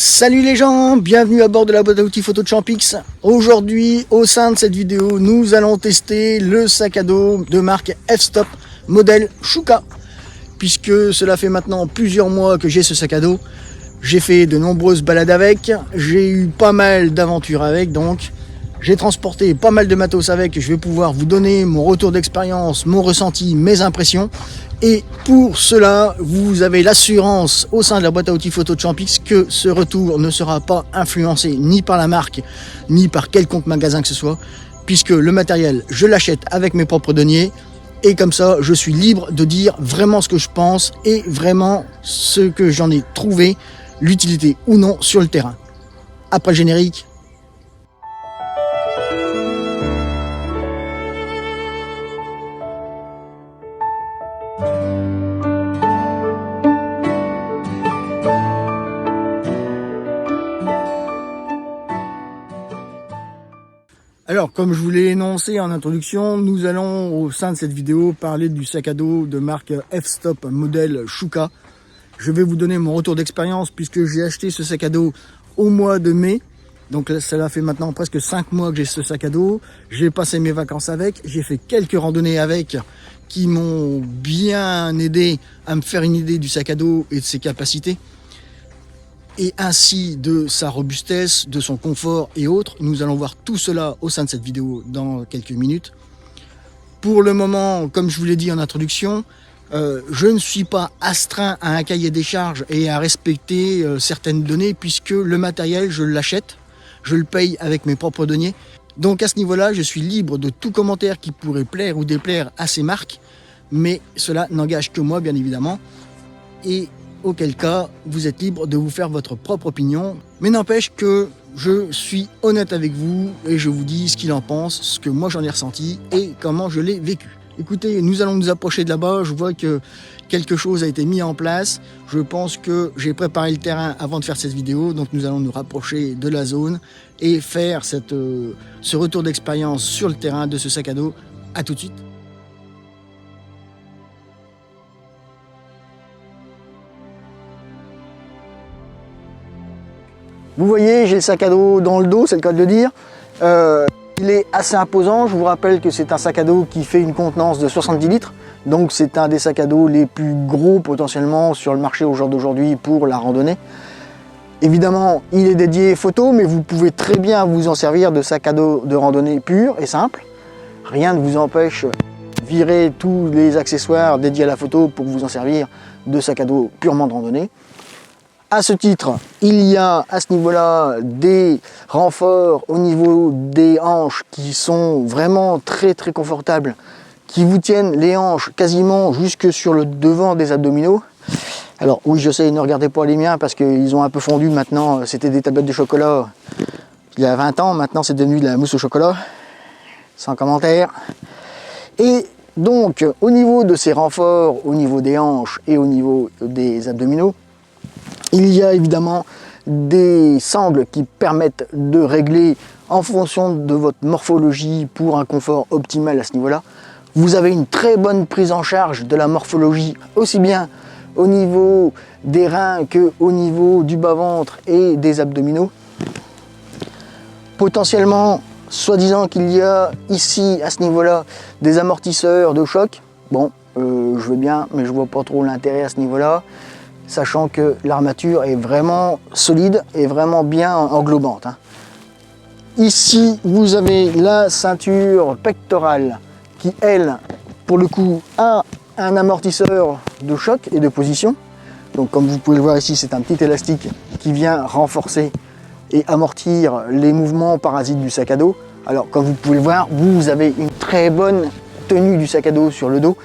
Salut les gens, bienvenue à bord de la boîte à outils photo de Champix. Aujourd'hui, au sein de cette vidéo, nous allons tester le sac à dos de marque F-Stop modèle Shuka. Puisque cela fait maintenant plusieurs mois que j'ai ce sac à dos, j'ai fait de nombreuses balades avec, j'ai eu pas mal d'aventures avec, donc j'ai transporté pas mal de matos avec. Je vais pouvoir vous donner mon retour d'expérience, mon ressenti, mes impressions. Et pour cela, vous avez l'assurance au sein de la boîte à outils photo de Champix que ce retour ne sera pas influencé ni par la marque, ni par quelconque magasin que ce soit, puisque le matériel, je l'achète avec mes propres deniers. Et comme ça, je suis libre de dire vraiment ce que je pense et vraiment ce que j'en ai trouvé, l'utilité ou non sur le terrain. Après le générique. Alors, comme je vous l'ai énoncé en introduction, nous allons au sein de cette vidéo parler du sac à dos de marque F-Stop modèle Shuka. Je vais vous donner mon retour d'expérience puisque j'ai acheté ce sac à dos au mois de mai. Donc cela fait maintenant presque 5 mois que j'ai ce sac à dos. J'ai passé mes vacances avec, j'ai fait quelques randonnées avec qui m'ont bien aidé à me faire une idée du sac à dos et de ses capacités. Et ainsi de sa robustesse, de son confort et autres. Nous allons voir tout cela au sein de cette vidéo dans quelques minutes. Pour le moment, comme je vous l'ai dit en introduction, je ne suis pas astreint à un cahier des charges et à respecter certaines données puisque le matériel, je l'achète, je le paye avec mes propres deniers. Donc à ce niveau-là, je suis libre de tout commentaire qui pourrait plaire ou déplaire à ces marques, mais cela n'engage que moi, bien évidemment. Et auquel cas, vous êtes libre de vous faire votre propre opinion. Mais n'empêche que je suis honnête avec vous et je vous dis ce qu'il en pense, ce que moi j'en ai ressenti et comment je l'ai vécu. Écoutez, nous allons nous approcher de là-bas. Je vois que quelque chose a été mis en place. Je pense que j'ai préparé le terrain avant de faire cette vidéo. Donc nous allons nous rapprocher de la zone et faire ce retour d'expérience sur le terrain de ce sac à dos. À tout de suite. Vous voyez, j'ai le sac à dos dans le dos, c'est le cas de le dire. Il est assez imposant. Je vous rappelle que c'est un sac à dos qui fait une contenance de 70 litres. Donc c'est un des sacs à dos les plus gros potentiellement sur le marché au jour d'aujourd'hui pour la randonnée. Évidemment, il est dédié photo, mais vous pouvez très bien vous en servir de sac à dos de randonnée pur et simple. Rien ne vous empêche de virer tous les accessoires dédiés à la photo pour vous en servir de sac à dos purement de randonnée. À ce titre, il y a à ce niveau-là des renforts au niveau des hanches qui sont vraiment très confortables, qui vous tiennent les hanches quasiment jusque sur le devant des abdominaux. Alors oui, je sais, ne regardez pas les miens parce qu'ils ont un peu fondu maintenant. C'était des tablettes de chocolat il y a 20 ans, maintenant c'est devenu de la mousse au chocolat, sans commentaire. Et donc, au niveau de ces renforts, au niveau des hanches et au niveau des abdominaux, il y a évidemment des sangles qui permettent de régler en fonction de votre morphologie pour un confort optimal à ce niveau-là. Vous avez une très bonne prise en charge de la morphologie, aussi bien au niveau des reins qu'au niveau du bas-ventre et des abdominaux. Potentiellement, soi-disant qu'il y a ici, à ce niveau-là, des amortisseurs de choc. Bon, je veux bien, mais je vois pas trop l'intérêt à ce niveau-là, sachant que l'armature est vraiment solide et vraiment bien englobante. Ici, vous avez la ceinture pectorale qui, elle, pour le coup, a un amortisseur de choc et de position. Donc, comme vous pouvez le voir ici, c'est un petit élastique qui vient renforcer et amortir les mouvements parasites du sac à dos. Alors, comme vous pouvez le voir, vous avez une très bonne tenue du sac à dos sur le dos.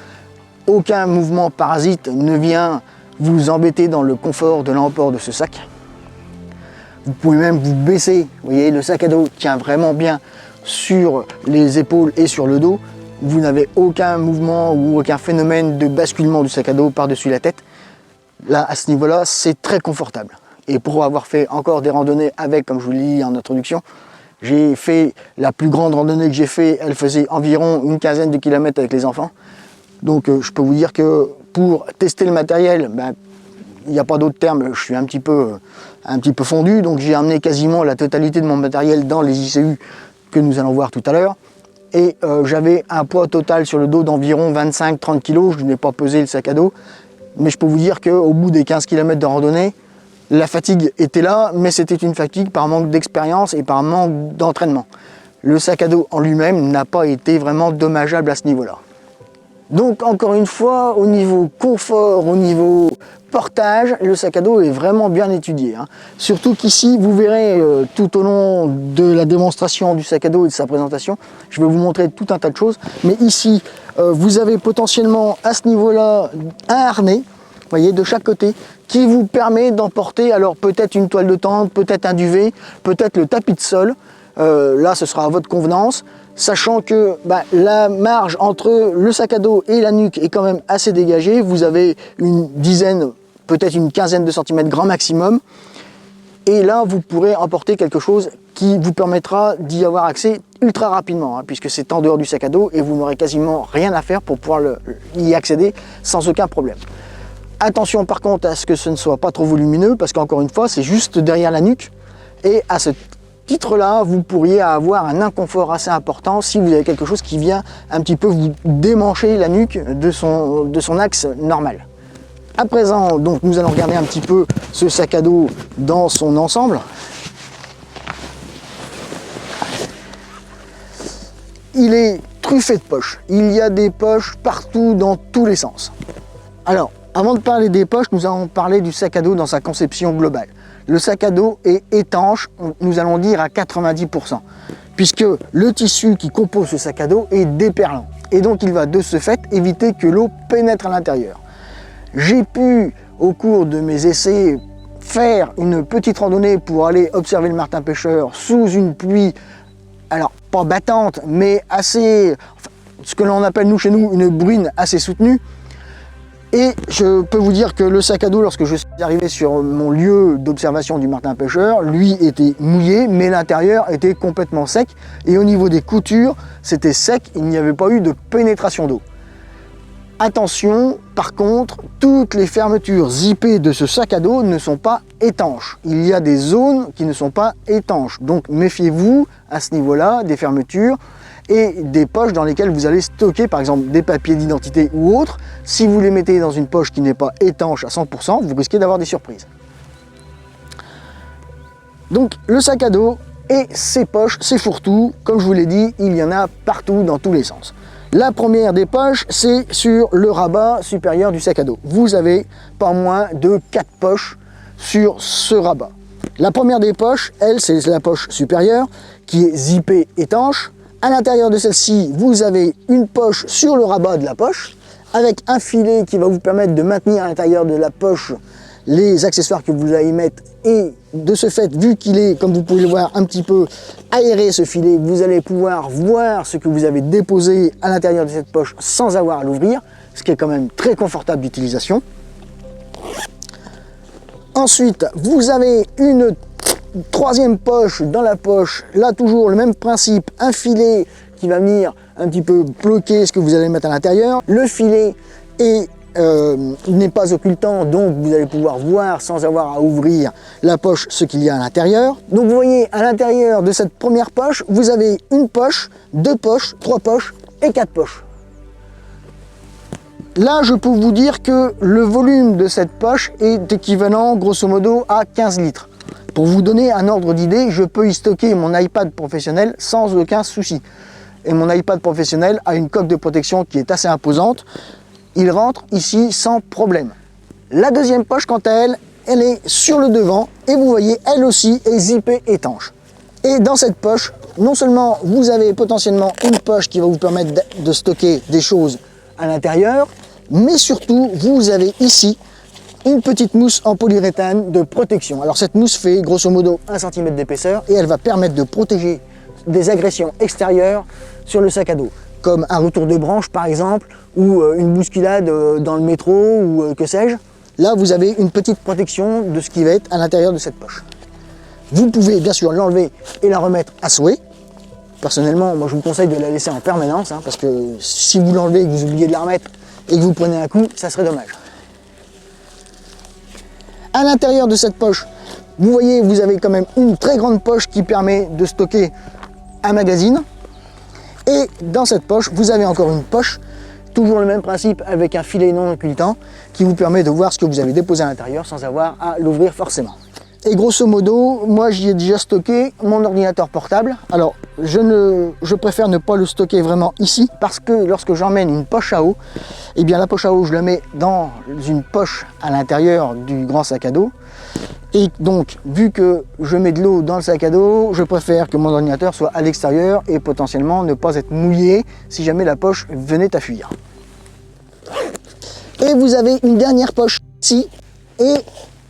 Aucun mouvement parasite ne vient vous embêter dans le confort de l'emport de ce sac. Vous pouvez même vous baisser. Vous voyez, le sac à dos tient vraiment bien sur les épaules et sur le dos. Vous n'avez aucun mouvement ou aucun phénomène de basculement du sac à dos par-dessus la tête. Là, à ce niveau-là, c'est très confortable. Et pour avoir fait encore des randonnées avec, comme je vous l'ai dit en introduction, j'ai fait la plus grande randonnée que j'ai fait, elle faisait environ une quinzaine de kilomètres avec les enfants. Donc je peux vous dire que pour tester le matériel, il n'y a pas d'autre terme, je suis un petit peu fondu, donc j'ai amené quasiment la totalité de mon matériel dans les ICU que nous allons voir tout à l'heure. Et j'avais un poids total sur le dos d'environ 25-30 kg, je n'ai pas pesé le sac à dos, mais je peux vous dire qu'au bout des 15 km de randonnée, la fatigue était là, mais c'était une fatigue par manque d'expérience et par manque d'entraînement. Le sac à dos en lui-même n'a pas été vraiment dommageable à ce niveau-là. Donc encore une fois, au niveau confort, au niveau portage, le sac à dos est vraiment bien étudié. Surtout qu'ici, vous verrez tout au long de la démonstration du sac à dos et de sa présentation, je vais vous montrer tout un tas de choses. Mais ici, vous avez potentiellement à ce niveau-là un harnais, voyez, de chaque côté, qui vous permet d'emporter alors peut-être une toile de tente, peut-être un duvet, peut-être le tapis de sol. Là, ce sera à votre convenance. Sachant que la marge entre le sac à dos et la nuque est quand même assez dégagée. Vous avez une dizaine, peut-être une quinzaine de centimètres grand maximum. Et là, vous pourrez emporter quelque chose qui vous permettra d'y avoir accès ultra rapidement, puisque c'est en dehors du sac à dos et vous n'aurez quasiment rien à faire pour pouvoir y accéder sans aucun problème. Attention par contre à ce que ce ne soit pas trop volumineux, parce qu'encore une fois, c'est juste derrière la nuque. Et à ce titre-là, vous pourriez avoir un inconfort assez important si vous avez quelque chose qui vient un petit peu vous démancher la nuque de son axe normal. À présent, donc, nous allons regarder un petit peu ce sac à dos dans son ensemble. Il est truffé de poches. Il y a des poches partout dans tous les sens. Alors, avant de parler des poches, nous allons parler du sac à dos dans sa conception globale. Le sac à dos est étanche, nous allons dire à 90%, puisque le tissu qui compose ce sac à dos est déperlant. Et donc il va de ce fait éviter que l'eau pénètre à l'intérieur. J'ai pu, au cours de mes essais, faire une petite randonnée pour aller observer le martin pêcheur sous une pluie, alors pas battante, mais assez, ce que l'on appelle nous chez nous une bruine assez soutenue. Et je peux vous dire que le sac à dos, lorsque je suis arrivé sur mon lieu d'observation du martin pêcheur, lui était mouillé, mais l'intérieur était complètement sec. Et au niveau des coutures, c'était sec, il n'y avait pas eu de pénétration d'eau. Attention, par contre, toutes les fermetures zippées de ce sac à dos ne sont pas étanches. Il y a des zones qui ne sont pas étanches. Donc méfiez-vous à ce niveau-là des fermetures et des poches dans lesquelles vous allez stocker par exemple des papiers d'identité ou autres. Si vous les mettez dans une poche qui n'est pas étanche à 100%, vous risquez d'avoir des surprises. Donc le sac à dos et ses poches, ses fourre-tout, comme je vous l'ai dit, il y en a partout dans tous les sens. La première des poches, c'est sur le rabat supérieur du sac à dos. Vous avez pas moins de 4 poches sur ce rabat. La première des poches, elle, c'est la poche supérieure qui est zippée étanche. À l'intérieur de celle-ci, vous avez une poche sur le rabat de la poche avec un filet qui va vous permettre de maintenir à l'intérieur de la poche les accessoires que vous allez y mettre. Et de ce fait, vu qu'il est, comme vous pouvez le voir, un petit peu aéré ce filet, vous allez pouvoir voir ce que vous avez déposé à l'intérieur de cette poche sans avoir à l'ouvrir, ce qui est quand même très confortable d'utilisation. Ensuite, vous avez une troisième poche dans la poche, là toujours le même principe, un filet qui va venir un petit peu bloquer ce que vous allez mettre à l'intérieur. Le filet n'est pas occultant, donc vous allez pouvoir voir sans avoir à ouvrir la poche ce qu'il y a à l'intérieur. Donc vous voyez à l'intérieur de cette première poche, vous avez une poche, 2 poches, 3 poches et 4 poches. Là, je peux vous dire que le volume de cette poche est équivalent grosso modo à 15 litres. Pour vous donner un ordre d'idée, je peux y stocker mon iPad professionnel sans aucun souci. Et mon iPad professionnel a une coque de protection qui est assez imposante. Il rentre ici sans problème. La deuxième poche, quant à elle, elle est sur le devant et vous voyez, elle aussi est zippée étanche. Et dans cette poche, non seulement vous avez potentiellement une poche qui va vous permettre de stocker des choses à l'intérieur, mais surtout, vous avez ici une petite mousse en polyuréthane de protection. Alors cette mousse fait grosso modo 1 cm d'épaisseur et elle va permettre de protéger des agressions extérieures sur le sac à dos, comme un retour de branche par exemple, ou une bousculade dans le métro, ou que sais-je. Là, vous avez une petite protection de ce qui va être à l'intérieur de cette poche. Vous pouvez bien sûr l'enlever et la remettre à souhait. Personnellement, moi je vous conseille de la laisser en permanence, parce que si vous l'enlevez et que vous oubliez de la remettre et que vous prenez un coup, ça serait dommage. À l'intérieur de cette poche, vous voyez, vous avez quand même une très grande poche qui permet de stocker un magazine. Et dans cette poche, vous avez encore une poche, toujours le même principe avec un filet non occultant qui vous permet de voir ce que vous avez déposé à l'intérieur sans avoir à l'ouvrir forcément. Et grosso modo, moi j'y ai déjà stocké mon ordinateur portable. Alors je préfère ne pas le stocker vraiment ici parce que lorsque j'emmène une poche à eau, eh bien la poche à eau je la mets dans une poche à l'intérieur du grand sac à dos. Et donc vu que je mets de l'eau dans le sac à dos, je préfère que mon ordinateur soit à l'extérieur et potentiellement ne pas être mouillé si jamais la poche venait à fuir. Et vous avez une dernière poche ici et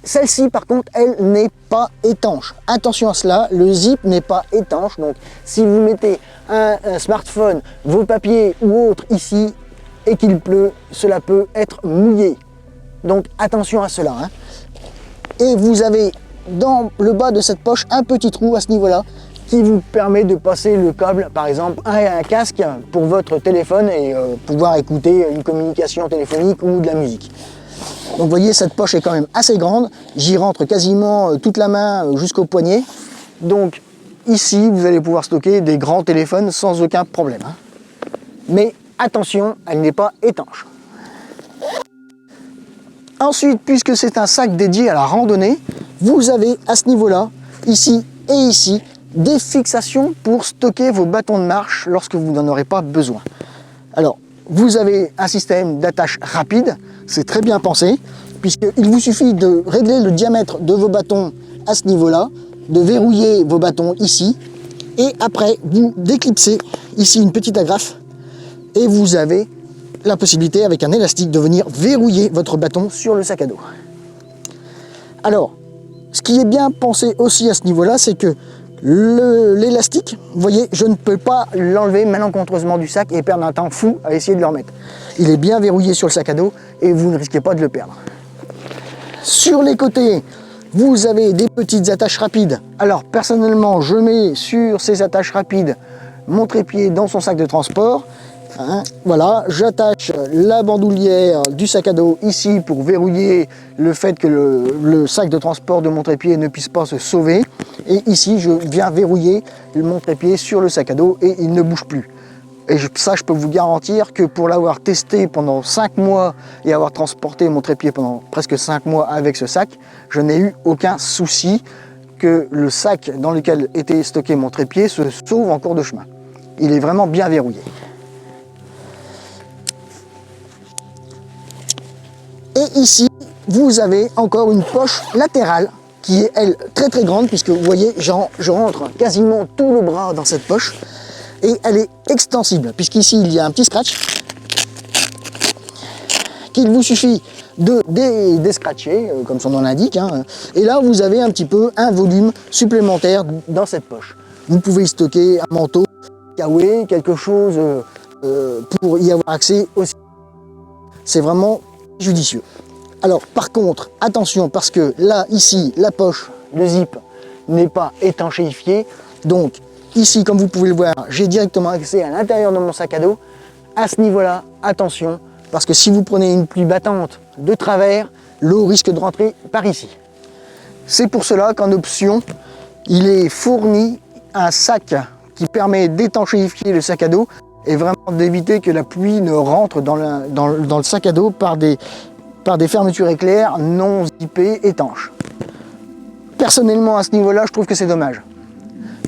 celle-ci, par contre, elle n'est pas étanche. Attention à cela, le zip n'est pas étanche. Donc, si vous mettez un smartphone, vos papiers ou autre ici et qu'il pleut, cela peut être mouillé. Donc, attention à cela. Hein. Et vous avez dans le bas de cette poche un petit trou à ce niveau-là qui vous permet de passer le câble, par exemple, à un casque pour votre téléphone et pouvoir écouter une communication téléphonique ou de la musique. Donc vous voyez, cette poche est quand même assez grande, j'y rentre quasiment toute la main jusqu'au poignet. Donc ici, vous allez pouvoir stocker des grands téléphones sans aucun problème. Hein. Mais attention, elle n'est pas étanche. Ensuite, puisque c'est un sac dédié à la randonnée, vous avez à ce niveau-là, ici et ici, des fixations pour stocker vos bâtons de marche lorsque vous n'en aurez pas besoin. Alors, vous avez un système d'attache rapide, c'est très bien pensé, puisqu'il vous suffit de régler le diamètre de vos bâtons à ce niveau-là, de verrouiller vos bâtons ici, et après vous déclipsez ici une petite agrafe, et vous avez la possibilité avec un élastique de venir verrouiller votre bâton sur le sac à dos. Alors, ce qui est bien pensé aussi à ce niveau-là, c'est que l'élastique, vous voyez, je ne peux pas l'enlever malencontreusement du sac et perdre un temps fou à essayer de le remettre. Il est bien verrouillé sur le sac à dos et vous ne risquez pas de le perdre. Sur les côtés, vous avez des petites attaches rapides. Alors personnellement, je mets sur ces attaches rapides mon trépied dans son sac de transport. Hein, voilà, j'attache la bandoulière du sac à dos ici pour verrouiller le fait que le sac de transport de mon trépied ne puisse pas se sauver. Et ici, je viens verrouiller mon trépied sur le sac à dos et il ne bouge plus. Et ça, je peux vous garantir que pour l'avoir testé pendant 5 mois et avoir transporté mon trépied pendant presque 5 mois avec ce sac, je n'ai eu aucun souci que le sac dans lequel était stocké mon trépied se sauve en cours de chemin. Il est vraiment bien verrouillé. Et ici, vous avez encore une poche latérale qui est, elle, très très grande, puisque vous voyez, je rentre quasiment tout le bras dans cette poche. Et elle est extensible, puisqu'ici, il y a un petit scratch qu'il vous suffit de déscratcher, comme son nom l'indique. Hein. Et là, vous avez un petit peu un volume supplémentaire dans cette poche. Vous pouvez y stocker un manteau, kawaii, quelque chose pour y avoir accès aussi. C'est vraiment judicieux. Alors par contre, attention, parce que là, ici, la poche, le zip n'est pas étanchéifié. Donc ici, comme vous pouvez le voir, j'ai directement accès à l'intérieur de mon sac à dos. À ce niveau-là, attention, parce que si vous prenez une pluie battante de travers, l'eau risque de rentrer par ici. C'est pour cela qu'en option, il est fourni un sac qui permet d'étanchéifier le sac à dos et vraiment d'éviter que la pluie ne rentre dans le sac à dos par des fermetures éclairs non zippées étanches. Personnellement, à ce niveau-là, je trouve que c'est dommage.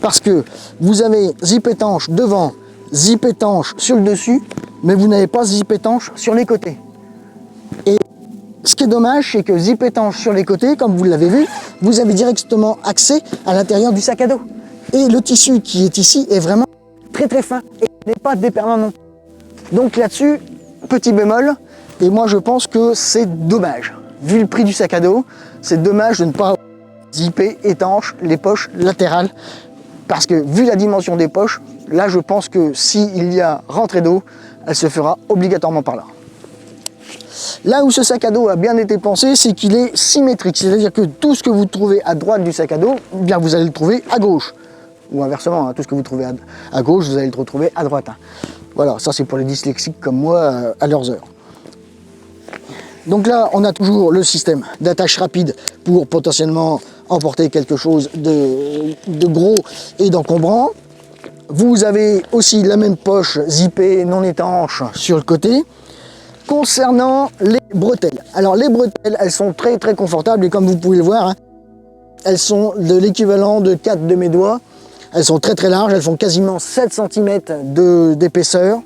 Parce que vous avez zip étanche devant, zip étanche sur le dessus, mais vous n'avez pas zip étanche sur les côtés. Et ce qui est dommage, c'est que zip étanche sur les côtés, comme vous l'avez vu, vous avez directement accès à l'intérieur du sac à dos. Et le tissu qui est ici est vraiment très très fin et n'est pas dépermanent. Donc là-dessus, petit bémol, et moi je pense que c'est dommage. Vu le prix du sac à dos, c'est dommage de ne pas zipper étanche les poches latérales. Parce que vu la dimension des poches, là je pense que s'il y a rentrée d'eau, elle se fera obligatoirement par là. Là où ce sac à dos a bien été pensé, c'est qu'il est symétrique. C'est-à-dire que tout ce que vous trouvez à droite du sac à dos, eh bien vous allez le trouver à gauche. Ou inversement, hein, tout ce que vous trouvez à gauche, vous allez le retrouver à droite. Hein. Voilà, ça c'est pour les dyslexiques comme moi à leurs heures. Donc là, on a toujours le système d'attache rapide pour potentiellement emporter quelque chose de gros et d'encombrant. Vous avez aussi la même poche zippée non étanche sur le côté. Concernant les bretelles, alors les bretelles, elles sont très confortables et comme vous pouvez le voir, hein, elles sont de l'équivalent de 4 de mes doigts. Elles sont très larges, elles font quasiment 7 cm d'épaisseur,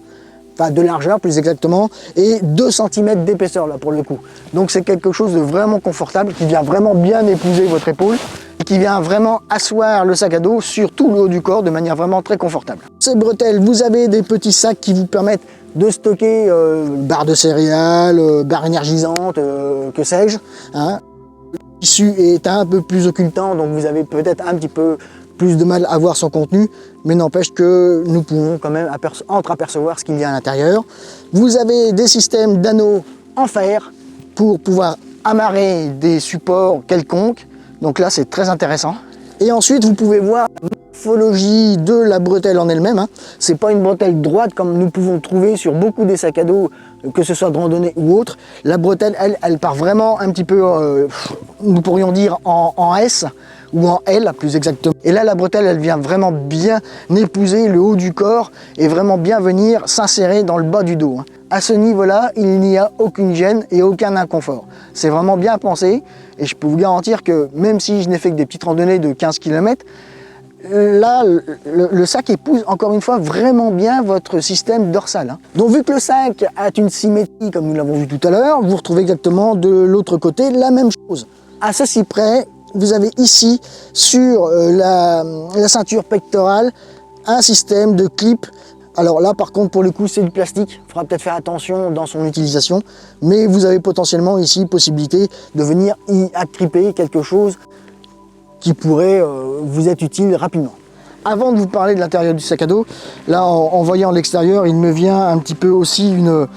enfin de largeur plus exactement, et 2 cm d'épaisseur là pour le coup. Donc c'est quelque chose de vraiment confortable qui vient vraiment bien épouser votre épaule et qui vient vraiment asseoir le sac à dos sur tout le haut du corps de manière vraiment très confortable. Ces bretelles, vous avez des petits sacs qui vous permettent de stocker barres de céréales, barres énergisantes, que sais-je. Hein. Le tissu est un peu plus occultant, donc vous avez peut-être un petit peu plus de mal à voir son contenu, mais n'empêche que nous pouvons quand même entreapercevoir ce qu'il y a à l'intérieur. Vous avez des systèmes d'anneaux en fer pour pouvoir amarrer des supports quelconques, donc là c'est très intéressant. Et ensuite vous pouvez voir la morphologie de la bretelle en elle-même. Hein. C'est pas une bretelle droite comme nous pouvons trouver sur beaucoup des sacs à dos, que ce soit de randonnée ou autre. La bretelle, elle part vraiment un petit peu, nous pourrions dire en S ou en L plus exactement. Et là la bretelle, elle vient vraiment bien épouser le haut du corps et vraiment bien venir s'insérer dans le bas du dos. Hein. À ce niveau-là, il n'y a aucune gêne et aucun inconfort. C'est vraiment bien pensé et je peux vous garantir que même si je n'ai fait que des petites randonnées de 15 km, là, le sac épouse encore une fois vraiment bien votre système dorsal. Hein. Donc vu que le sac a une symétrie comme nous l'avons vu tout à l'heure, vous retrouvez exactement de l'autre côté la même chose. À ceci près, vous avez ici sur la ceinture pectorale un système de clip. Alors là par contre pour le coup c'est du plastique, il faudra peut-être faire attention dans son utilisation, mais vous avez potentiellement ici possibilité de venir y accliper quelque chose qui pourrait vous être utile rapidement. Avant de vous parler de l'intérieur du sac à dos, là en voyant l'extérieur, il me vient un petit peu aussi une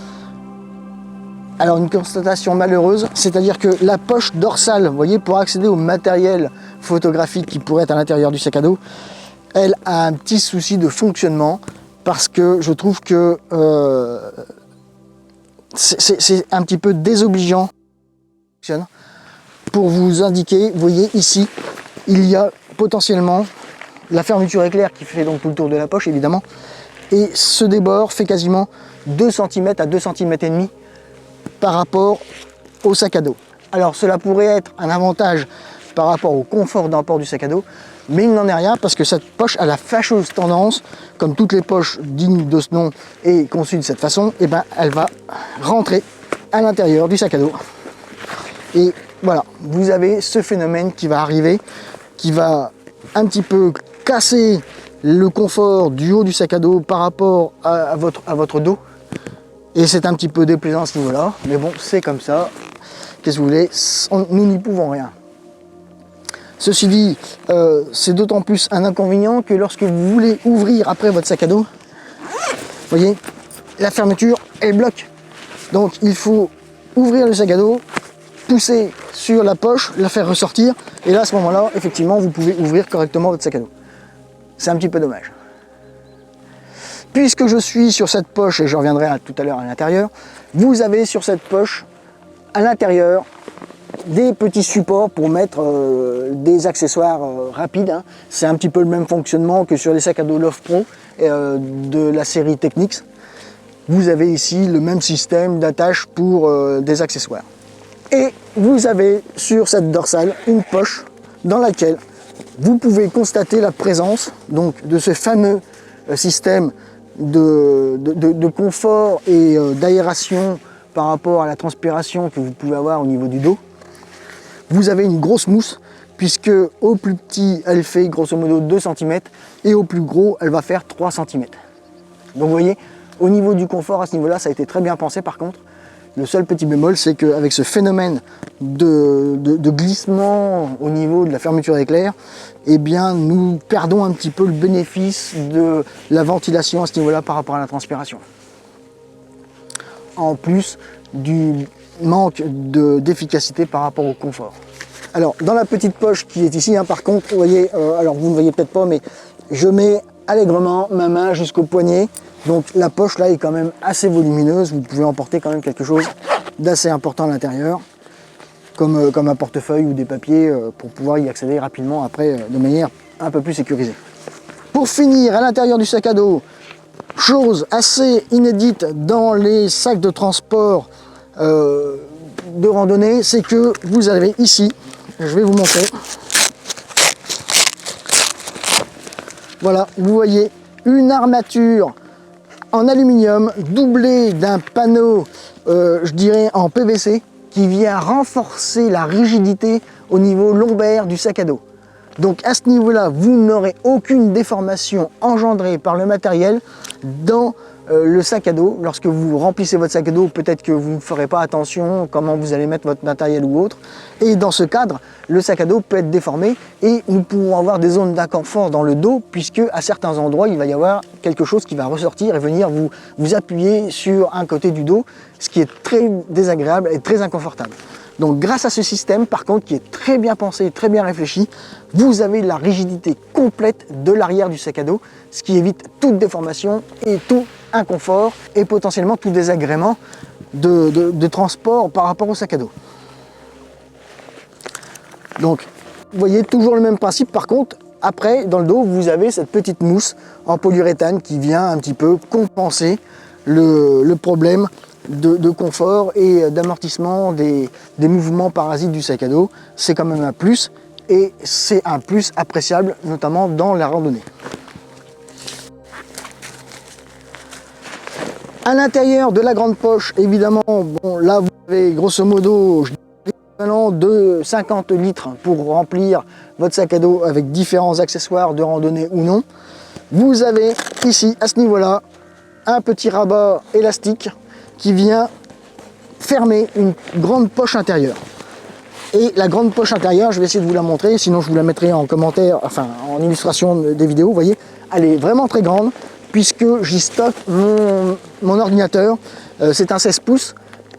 constatation malheureuse, c'est-à-dire que la poche dorsale, vous voyez, pour accéder au matériel photographique qui pourrait être à l'intérieur du sac à dos, elle a un petit souci de fonctionnement parce que je trouve que c'est un petit peu désobligeant pour vous indiquer, vous voyez ici, il y a potentiellement la fermeture éclair qui fait donc tout le tour de la poche évidemment, et ce débord fait quasiment 2 cm à 2 cm et demi par rapport au sac à dos. Alors cela pourrait être un avantage par rapport au confort d'emport du sac à dos, mais il n'en est rien parce que cette poche a la fâcheuse tendance, comme toutes les poches dignes de ce nom et conçues de cette façon, et ben elle va rentrer à l'intérieur du sac à dos. Et voilà, vous avez ce phénomène qui va arriver, qui va un petit peu casser le confort du haut du sac à dos par rapport à votre dos. Et c'est un petit peu déplaisant à ce niveau-là, mais bon, c'est comme ça. Qu'est-ce que vous voulez, nous n'y pouvons rien. Ceci dit, c'est d'autant plus un inconvénient que lorsque vous voulez ouvrir après votre sac à dos, vous voyez, la fermeture, elle bloque. Donc il faut ouvrir le sac à dos, pousser sur la poche, la faire ressortir, et là à ce moment-là, effectivement, vous pouvez ouvrir correctement votre sac à dos. C'est un petit peu dommage. Puisque je suis sur cette poche, et je reviendrai tout à l'heure à l'intérieur, vous avez sur cette poche, à l'intérieur, des petits supports pour mettre des accessoires rapides. Hein. C'est un petit peu le même fonctionnement que sur les sacs à dos Love Pro de la série Technics. Vous avez ici le même système d'attache pour des accessoires. Et vous avez sur cette dorsale une poche dans laquelle vous pouvez constater la présence donc, de ce fameux système de confort et d'aération par rapport à la transpiration que vous pouvez avoir au niveau du dos. Vous avez une grosse mousse puisque au plus petit elle fait grosso modo 2 cm et au plus gros elle va faire 3 cm. Donc vous voyez, au niveau du confort à ce niveau là ça a été très bien pensé. Par contre le seul petit bémol c'est qu'avec ce phénomène de glissement au niveau de la fermeture éclair, eh bien nous perdons un petit peu le bénéfice de la ventilation à ce niveau là par rapport à la transpiration. En plus du manque d'efficacité par rapport au confort. Alors dans la petite poche qui est ici, hein, par contre, vous voyez, alors vous ne voyez peut-être pas, mais je mets allègrement ma main jusqu'au poignet. Donc la poche là est quand même assez volumineuse, vous pouvez emporter quand même quelque chose d'assez important à l'intérieur, comme un portefeuille ou des papiers pour pouvoir y accéder rapidement après de manière un peu plus sécurisée. Pour finir, à l'intérieur du sac à dos, chose assez inédite dans les sacs de transport de randonnée, c'est que vous avez ici, je vais vous montrer, voilà, vous voyez une armature en aluminium doublée d'un panneau, je dirais en PVC, qui vient renforcer la rigidité au niveau lombaire du sac à dos. Donc à ce niveau-là, vous n'aurez aucune déformation engendrée par le matériel dans le sac à dos. Lorsque vous remplissez votre sac à dos, peut-être que vous ne ferez pas attention comment vous allez mettre votre matériel ou autre. Et dans ce cadre, le sac à dos peut être déformé et nous pouvons avoir des zones d'inconfort dans le dos, puisque à certains endroits, il va y avoir quelque chose qui va ressortir et venir vous appuyer sur un côté du dos, ce qui est très désagréable et très inconfortable. Donc grâce à ce système, par contre, qui est très bien pensé, très bien réfléchi, vous avez la rigidité complète de l'arrière du sac à dos, ce qui évite toute déformation et tout inconfort et potentiellement tout désagrément de transport par rapport au sac à dos. Donc, vous voyez toujours le même principe. Par contre, après, dans le dos, vous avez cette petite mousse en polyuréthane qui vient un petit peu compenser le problème de confort et d'amortissement des mouvements parasites du sac à dos. C'est quand même un plus, et c'est un plus appréciable, notamment dans la randonnée. À l'intérieur de la grande poche, évidemment, bon, là vous avez grosso modo l'équivalent de 50 litres pour remplir votre sac à dos avec différents accessoires de randonnée ou non. Vous avez ici, à ce niveau-là, un petit rabat élastique qui vient fermer une grande poche intérieure. Et la grande poche intérieure, je vais essayer de vous la montrer, sinon je vous la mettrai en commentaire, enfin en illustration des vidéos. Vous voyez, elle est vraiment très grande, puisque j'y stocke mon ordinateur. C'est un 16 pouces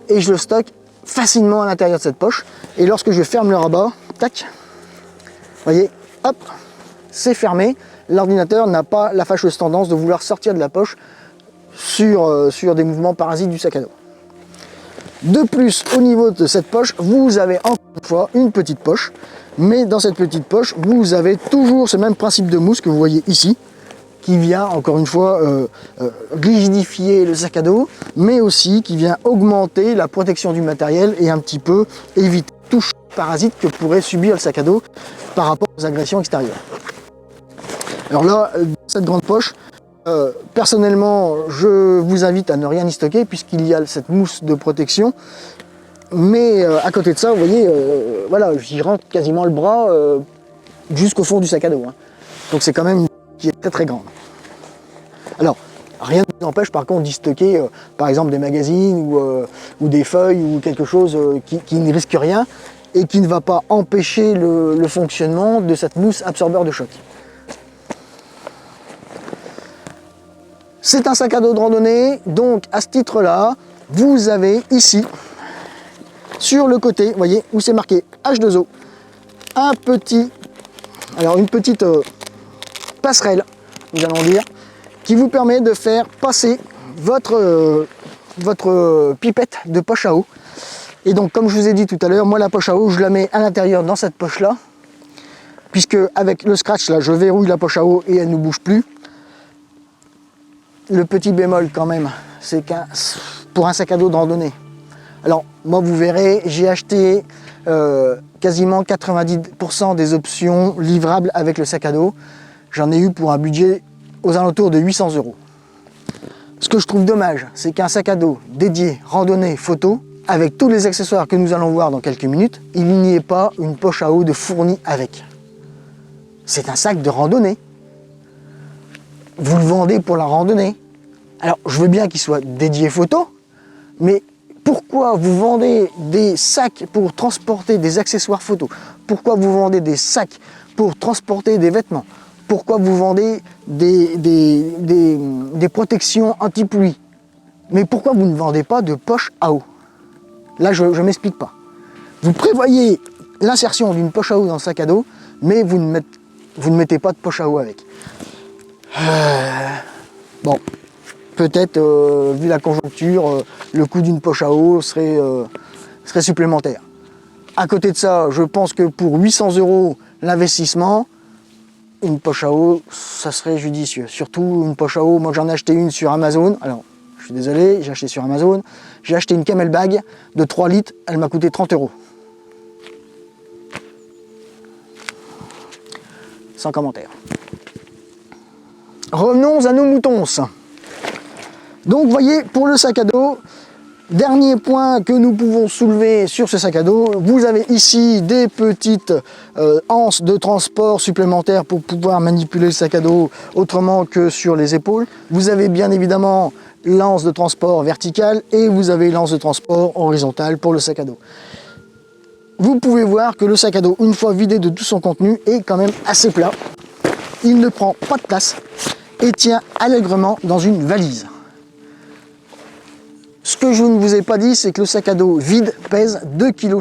et je le stocke facilement à l'intérieur de cette poche. Et lorsque je ferme le rabat, tac, vous voyez, hop, c'est fermé. L'ordinateur n'a pas la fâcheuse tendance de vouloir sortir de la poche sur des mouvements parasites du sac à dos. De plus, au niveau de cette poche, vous avez encore une fois une petite poche, mais dans cette petite poche, vous avez toujours ce même principe de mousse que vous voyez ici, qui vient encore une fois rigidifier le sac à dos, mais aussi qui vient augmenter la protection du matériel et un petit peu éviter tout parasite que pourrait subir le sac à dos par rapport aux agressions extérieures. Alors là, cette grande poche, personnellement, je vous invite à ne rien y stocker puisqu'il y a cette mousse de protection. Mais à côté de ça, vous voyez, voilà, j'y rentre quasiment le bras jusqu'au fond du sac à dos. Hein. Donc c'est quand même une qui est très très grande. Alors, rien ne vous empêche par contre d'y stocker par exemple des magazines ou des feuilles ou quelque chose qui ne risque rien et qui ne va pas empêcher le fonctionnement de cette mousse absorbeur de choc. C'est un sac à dos de randonnée, donc à ce titre-là, vous avez ici, sur le côté, vous voyez, où c'est marqué H2O, une petite passerelle, nous allons dire, qui vous permet de faire passer votre pipette de poche à eau. Et donc, comme je vous ai dit tout à l'heure, moi la poche à eau, je la mets à l'intérieur dans cette poche-là, puisque avec le scratch, là, je verrouille la poche à eau et elle ne bouge plus. Le petit bémol quand même, c'est pour un sac à dos de randonnée. Alors moi vous verrez, j'ai acheté quasiment 90% des options livrables avec le sac à dos. J'en ai eu pour un budget aux alentours de 800 €. Ce que je trouve dommage, c'est qu'un sac à dos dédié randonnée photo, avec tous les accessoires que nous allons voir dans quelques minutes, il n'y ait pas une poche à eau de fournie avec. C'est un sac de randonnée. Vous le vendez pour la randonnée. Alors, je veux bien qu'il soit dédié photo, mais pourquoi vous vendez des sacs pour transporter des accessoires photo? Pourquoi vous vendez des sacs pour transporter des vêtements? Pourquoi vous vendez des protections anti-pluie? Mais pourquoi vous ne vendez pas de poche à eau? Là, je ne m'explique pas. Vous prévoyez l'insertion d'une poche à eau dans le sac à dos, mais vous ne mettez pas de poche à eau avec. Bon, peut-être, vu la conjoncture, le coût d'une poche à eau serait supplémentaire. À côté de ça, je pense que pour 800 € l'investissement, une poche à eau, ça serait judicieux. Surtout une poche à eau, moi j'en ai acheté une sur Amazon. Alors, je suis désolé, j'ai acheté sur Amazon. J'ai acheté une Camelbag de 3 litres, elle m'a coûté 30 €. Sans commentaire. Revenons à nos moutons. Donc, vous voyez, pour le sac à dos, dernier point que nous pouvons soulever sur ce sac à dos, vous avez ici des petites anses de transport supplémentaires pour pouvoir manipuler le sac à dos autrement que sur les épaules. Vous avez bien évidemment l'anse de transport verticale et vous avez l'anse de transport horizontale pour le sac à dos. Vous pouvez voir que le sac à dos, une fois vidé de tout son contenu, est quand même assez plat. Il ne prend pas de place et tient allègrement dans une valise. Ce que je ne vous ai pas dit, c'est que le sac à dos vide pèse 2,1 kg.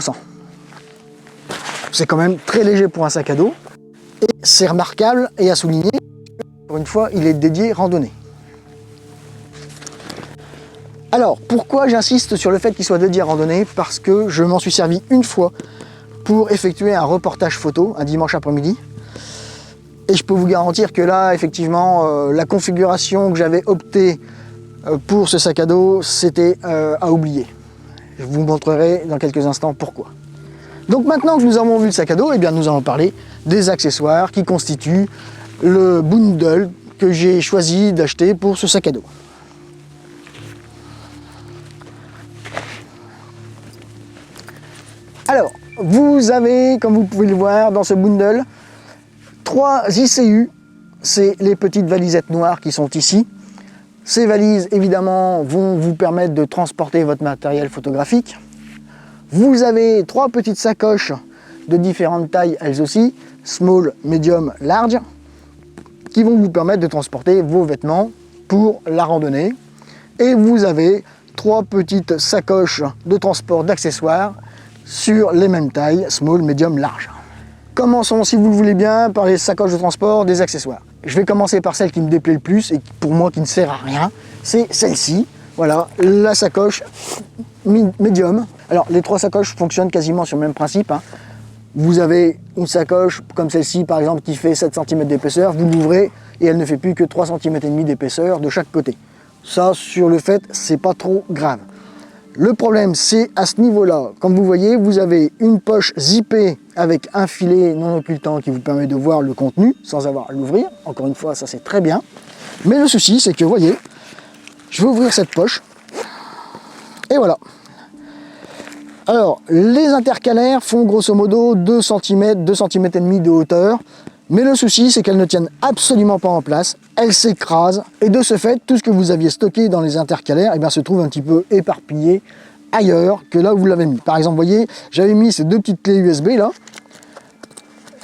C'est quand même très léger pour un sac à dos. Et c'est remarquable et à souligner, pour une fois, il est dédié randonnée. Alors, pourquoi j'insiste sur le fait qu'il soit dédié randonnée? Parce que je m'en suis servi une fois pour effectuer un reportage photo, un dimanche après-midi. Et je peux vous garantir que là, effectivement, la configuration que j'avais optée pour ce sac à dos, c'était à oublier. Je vous montrerai dans quelques instants pourquoi. Donc maintenant que nous avons vu le sac à dos, eh bien nous allons parler des accessoires qui constituent le bundle que j'ai choisi d'acheter pour ce sac à dos. Alors, vous avez, comme vous pouvez le voir dans ce bundle, 3 ICU, c'est les petites valisettes noires qui sont ici. Ces valises, évidemment, vont vous permettre de transporter votre matériel photographique. Vous avez 3 petites sacoches de différentes tailles, elles aussi, small, medium, large, qui vont vous permettre de transporter vos vêtements pour la randonnée. Et vous avez 3 petites sacoches de transport d'accessoires sur les mêmes tailles, small, medium, large. Commençons, si vous le voulez bien, par les sacoches de transport des accessoires. Je vais commencer par celle qui me déplaît le plus et pour moi qui ne sert à rien, c'est celle-ci. Voilà, la sacoche médium. Alors les 3 sacoches fonctionnent quasiment sur le même principe. Vous avez une sacoche comme celle-ci par exemple qui fait 7 cm d'épaisseur, vous l'ouvrez et elle ne fait plus que 3,5 cm d'épaisseur de chaque côté. Ça, sur le fait, c'est pas trop grave. Le problème, c'est à ce niveau-là. Comme vous voyez, vous avez une poche zippée avec un filet non occultant qui vous permet de voir le contenu sans avoir à l'ouvrir. Encore une fois, ça c'est très bien. Mais le souci, c'est que, vous voyez, je vais ouvrir cette poche. Et voilà. Alors, les intercalaires font grosso modo 2 cm, 2 cm et demi de hauteur. Mais le souci, c'est qu'elles ne tiennent absolument pas en place. Elles s'écrasent. Et de ce fait, tout ce que vous aviez stocké dans les intercalaires, eh bien, se trouve un petit peu éparpillé ailleurs que là où vous l'avez mis. Par exemple, vous voyez, j'avais mis ces 2 petites clés USB là.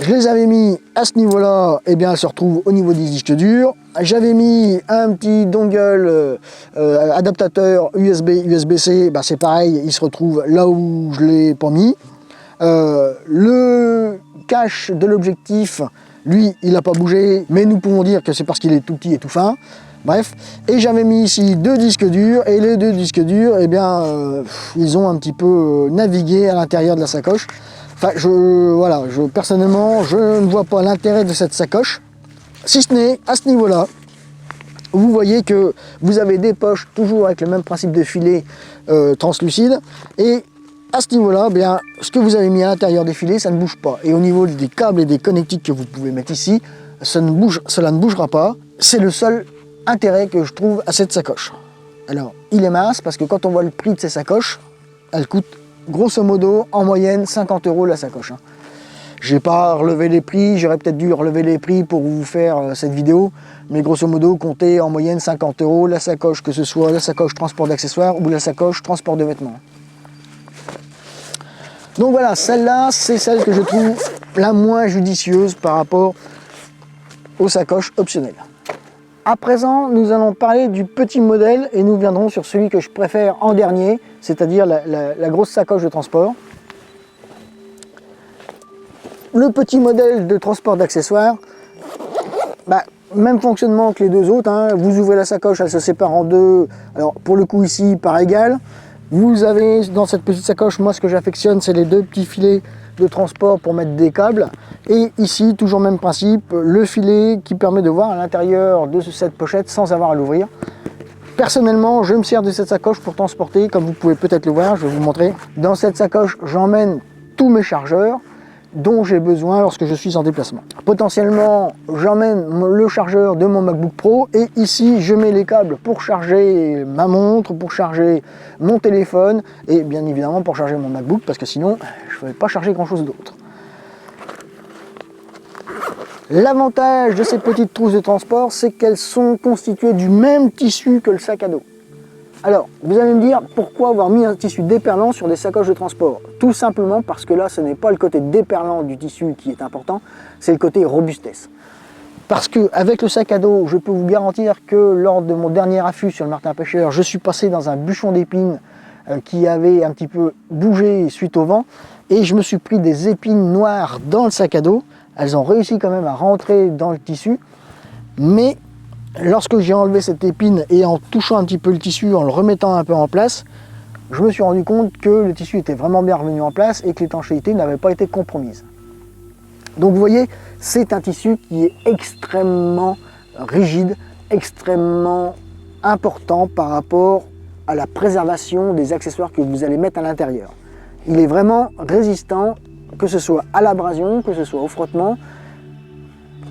Je les avais mis à ce niveau-là, et bien elles se retrouvent au niveau des disques durs. J'avais mis un petit dongle adaptateur USB, USB-C, bah c'est pareil, il se retrouve là où je ne l'ai pas mis. Le cache de l'objectif, lui, il n'a pas bougé, mais nous pouvons dire que c'est parce qu'il est tout petit et tout fin. Bref, et j'avais mis ici 2 disques durs, et les 2 disques durs, eh bien, ils ont un petit peu navigué à l'intérieur de la sacoche. Enfin, personnellement, je ne vois pas l'intérêt de cette sacoche, si ce n'est à ce niveau-là. Vous voyez que vous avez des poches toujours avec le même principe de filet translucide, et à ce niveau-là, bien, ce que vous avez mis à l'intérieur des filets, ça ne bouge pas. Et au niveau des câbles et des connectiques que vous pouvez mettre ici, cela ne bougera pas. C'est le seul intérêt que je trouve à cette sacoche. Alors, il est mince parce que quand on voit le prix de ces sacoches, elles coûtent grosso modo en moyenne 50 € la sacoche. J'ai pas relevé les prix, j'aurais peut-être dû relever les prix pour vous faire cette vidéo, mais grosso modo, comptez en moyenne 50 € la sacoche, que ce soit la sacoche transport d'accessoires ou la sacoche transport de vêtements. Donc voilà, celle-là, c'est celle que je trouve la moins judicieuse par rapport aux sacoches optionnelles. À présent, nous allons parler du petit modèle et nous viendrons sur celui que je préfère en dernier, c'est-à-dire la grosse sacoche de transport. Le petit modèle de transport d'accessoires, bah, même fonctionnement que les deux autres, hein. Vous ouvrez la sacoche, elle se sépare en deux. Alors pour le coup ici, par égal. Vous avez dans cette petite sacoche, moi ce que j'affectionne, c'est les deux petits filets de transport pour mettre des câbles. Et ici, toujours même principe, le filet qui permet de voir à l'intérieur de cette pochette sans avoir à l'ouvrir. Personnellement, je me sers de cette sacoche pour transporter, comme vous pouvez peut-être le voir, je vais vous montrer. Dans cette sacoche, j'emmène tous mes chargeurs dont j'ai besoin lorsque je suis en déplacement. Potentiellement, j'emmène le chargeur de mon MacBook Pro et ici, je mets les câbles pour charger ma montre, pour charger mon téléphone et bien évidemment pour charger mon MacBook parce que sinon, je ne vais pas charger grand chose d'autre. L'avantage de ces petites trousses de transport, c'est qu'elles sont constituées du même tissu que le sac à dos. Alors, vous allez me dire, pourquoi avoir mis un tissu déperlant sur des sacoches de transport? Tout simplement parce que là, ce n'est pas le côté déperlant du tissu qui est important, c'est le côté robustesse. Parce qu'avec le sac à dos, je peux vous garantir que lors de mon dernier affût sur le martin pêcheur, je suis passé dans un bûchon d'épines qui avait un petit peu bougé suite au vent, et je me suis pris des épines noires dans le sac à dos. Elles ont réussi quand même à rentrer dans le tissu, mais lorsque j'ai enlevé cette épine et en touchant un petit peu le tissu, en le remettant un peu en place, je me suis rendu compte que le tissu était vraiment bien revenu en place et que l'étanchéité n'avait pas été compromise. Donc vous voyez, c'est un tissu qui est extrêmement rigide, extrêmement important par rapport à la préservation des accessoires que vous allez mettre à l'intérieur. Il est vraiment résistant, que ce soit à l'abrasion, que ce soit au frottement,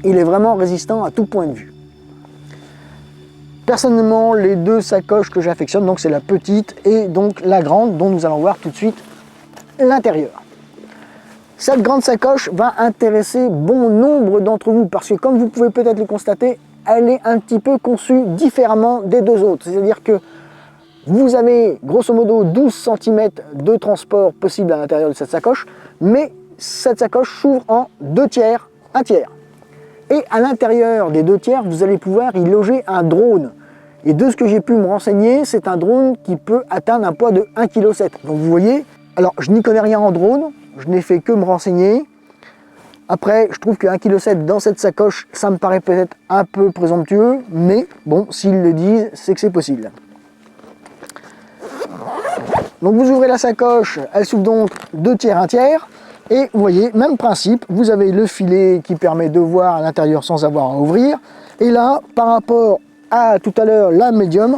il est vraiment résistant à tout point de vue. Personnellement, les deux sacoches que j'affectionne, donc c'est la petite et donc la grande, dont nous allons voir tout de suite l'intérieur. Cette grande sacoche va intéresser bon nombre d'entre vous parce que comme vous pouvez peut-être le constater, elle est un petit peu conçue différemment des deux autres. C'est-à-dire que vous avez grosso modo 12 cm de transport possible à l'intérieur de cette sacoche, mais cette sacoche s'ouvre en 2 tiers, 1 tiers. Et à l'intérieur des 2 tiers, vous allez pouvoir y loger un drone. Et de ce que j'ai pu me renseigner, c'est un drone qui peut atteindre un poids de 1,7 kg. Donc vous voyez, alors je n'y connais rien en drone, je n'ai fait que me renseigner. Après, je trouve que 1,7 kg dans cette sacoche, ça me paraît peut-être un peu présomptueux, mais bon, s'ils le disent, c'est que c'est possible. Donc vous ouvrez la sacoche, elle s'ouvre donc 2 tiers, 1 tiers. Et vous voyez, même principe, vous avez le filet qui permet de voir à l'intérieur sans avoir à ouvrir. Et là, par rapport à tout à l'heure, la médium,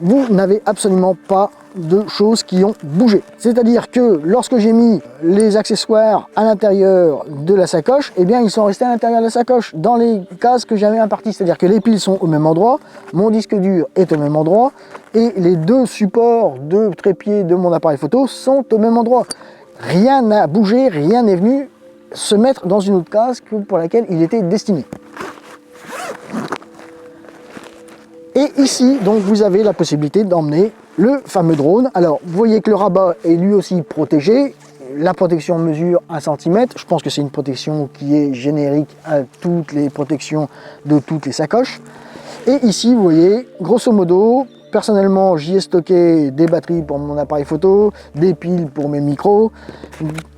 vous n'avez absolument pas de choses qui ont bougé. C'est-à-dire que lorsque j'ai mis les accessoires à l'intérieur de la sacoche, eh bien ils sont restés à l'intérieur de la sacoche dans les cases que j'avais imparties. C'est-à-dire que les piles sont au même endroit, mon disque dur est au même endroit et les deux supports de trépied de mon appareil photo sont au même endroit. Rien n'a bougé, rien n'est venu se mettre dans une autre case que pour laquelle il était destiné. Et ici, donc, vous avez la possibilité d'emmener le fameux drone. Alors, vous voyez que le rabat est lui aussi protégé. La protection mesure 1 cm. Je pense que c'est une protection qui est générique à toutes les protections de toutes les sacoches. Et ici, vous voyez, grosso modo, personnellement, j'y ai stocké des batteries pour mon appareil photo, des piles pour mes micros,